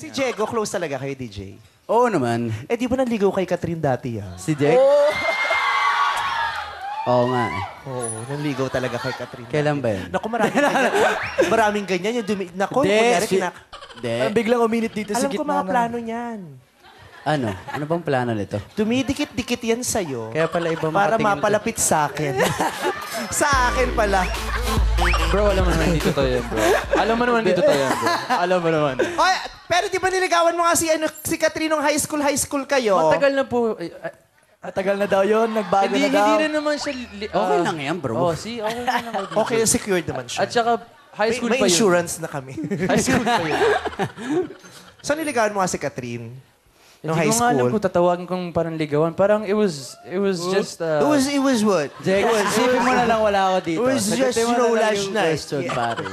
Si Diego, close talaga kayo, DJ? Oo naman. Eh, di ba nanligaw kay Catherine dati, ha? Si Jack? Oo nga eh. Oo, nanligaw talaga kay Catherine. Kailan ba yun? Naku, maraming ganyan. Maraming ganyan. Yung Naku, Hindi, kunyari, Hindi. Parang biglang uminit dito sa Alam ko gitna mga ng- plano niyan. Ano? Ano bang plano nito? Dumidikit-dikit yan sa'yo. Kaya pala iba Para makatingin mapalapit sa akin. Sa akin pala. Bro, alam mo naman hindi totoo yan, bro. Alam mo naman hindi totoo yan, bro. Alam mo naman. Oy, pero di ba niligawan mo nga si Catherine nung high school kayo? Matagal na po. Matagal na daw yun, nagbago Hindi, na daw. hindi rin naman siya... Okay lang yan, bro. Oh, see, okay lang ako. Okay, secured naman siya. At saka, high school may pa yun. insurance na kami. High school pa yun. So niligawan mo nga si Catherine? Nung Hindi high ko nga alam school? kung tatawagin kong parang ligawan. Parang it was just... It was what? Jack, isipin mo na lang wala ako dito. It was just, Sagutin mo na lang last yung night. question, Yeah. pare.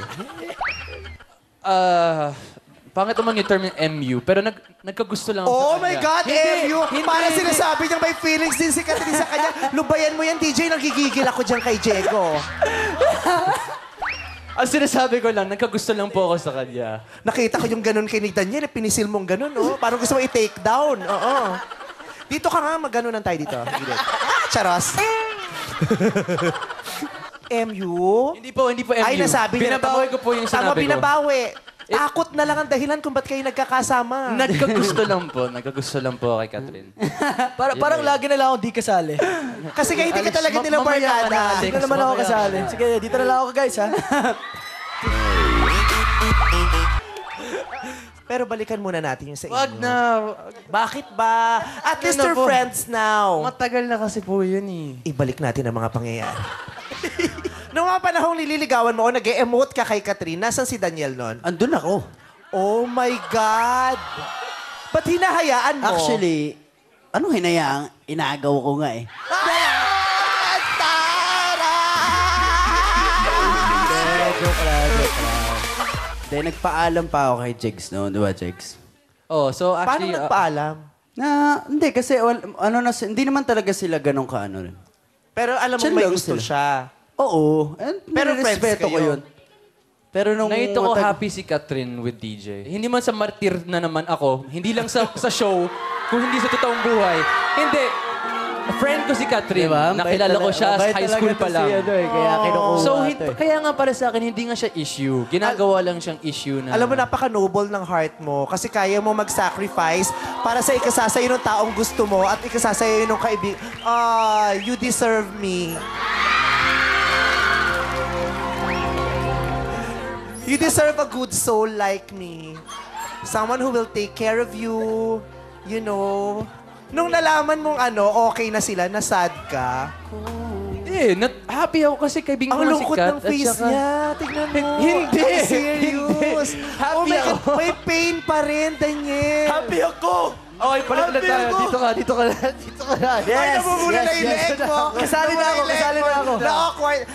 Pangit naman yung term yung MU, pero nagkagusto lang ako Oh sa my kanya. God, MU! hindi, Para hindi. sinasabi niyang may feelings din si Catherine sa kanya. Lubayan mo yan, DJ. Nagigigil ako dyan kay Diego. Ang sinasabi ko lang, nagkagusto lang po ako sa kanya. Nakita ko yung ganun kay ni Daniel. Pinisil mong ganun, oh. Parang gusto mo i-take down. Oo. Dito ka nga, mag-ganunan tayo dito. Charos. MU? Hindi po MU. Ay, nasabi niya. Binabawi ko po yung Tama, sinabi ko. binabawi. Takot na lang ang dahilan kung ba't kayo nagkakasama. Nagkagusto lang po kay Catherine. Parang lagi na lang ako di kasali. Kasi kayo hindi ka talaga nila mamaya ka na, barkada. Alex. Hindi na naman ako mamaya kasali. ka. Sige, dito na lang ako guys, ha? Pero balikan muna natin yung sa inyo. Wag na. Bakit ba? At least na you're po. friends now. Matagal na kasi po yun eh. Ibalik natin ang mga pangyayari. Noong mga panahong nililigawan mo o nag-e-emote ka kay Catherine, nasan si Daniel nun? Andun ako. Oh my God! Ba't hinahayaan mo? Actually, anong hinayaang inagaw ko nga eh. Joke lang. Then, nagpaalam pa ako kay Jegs noon, di ba, Jegs? Oh, so Paano actually... nagpaalam? Hindi, kasi hindi naman talaga sila ganun ka-ano rin. Pero alam mo Chill may lang gusto sila. siya. Oo. Pero Pero friends respeto ko kayo. yun. Pero nung... Nakita ko happy si Catherine with DJ. Hindi man sa martir na naman ako, hindi lang sa show, kung hindi sa totoong buhay. Hindi. Friend ko si Catherine. Diba? Nakilala ko siya sa Bait high talaga school to pa lang. Si, kaya kinukuha So, to eh. kaya nga para sa akin, hindi nga siya issue. Ginagawa lang siyang issue na... Alam mo, napaka-noble ng heart mo kasi kaya mo mag-sacrifice para sa ikasasayo ng taong gusto mo at ikasasayo ng kaibig. You deserve me. You deserve a good soul like me. Someone who will take care of you, you know. Nung nalaman mong okay na sila, nasad ka. Hindi, happy ako kasi kaibigan Ang ko si lungkot Kat. ng at face saka- niya. Tignan mo. Hindi. Ang serious. Happy Oh my God, ako. may pain pa rin, Daniel. Happy ako! Okay, balik na Happy tayo. ako. Dito ka. Dito ka na. Ay, nabubula na yung leg mo. Kasali na ako, kasali na ako.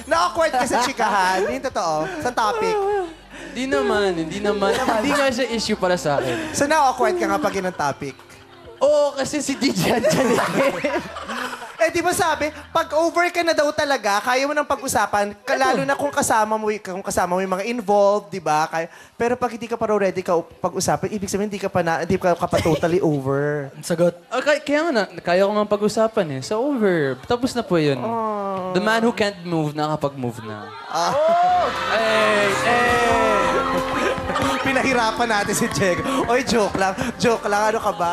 Na-awkward ka sa chikahan. Hindi totoo. Sa topic. Hindi naman. Hindi nga siya issue para sa akin. So, na-awkward ka nga pag yun ang topic. Oo, kasi si DJ andyan eh. Eh, di ba sabi, pag over ka na daw talaga, kaya mo nang pag-usapan, lalo na kung kasama mo yung mga involved, di ba? Pero pag hindi ka pa raw ready ka pag-usapan, ibig sabihin, hindi ka pa totally over. Sagot. Okay, kaya nga kaya ko nga pag-usapan eh. So over. Tapos na po yun. The man who can't move, nakapag-move na. Pinahirapan natin si Diego. Oy, joke lang. Joke lang. Ano ka ba?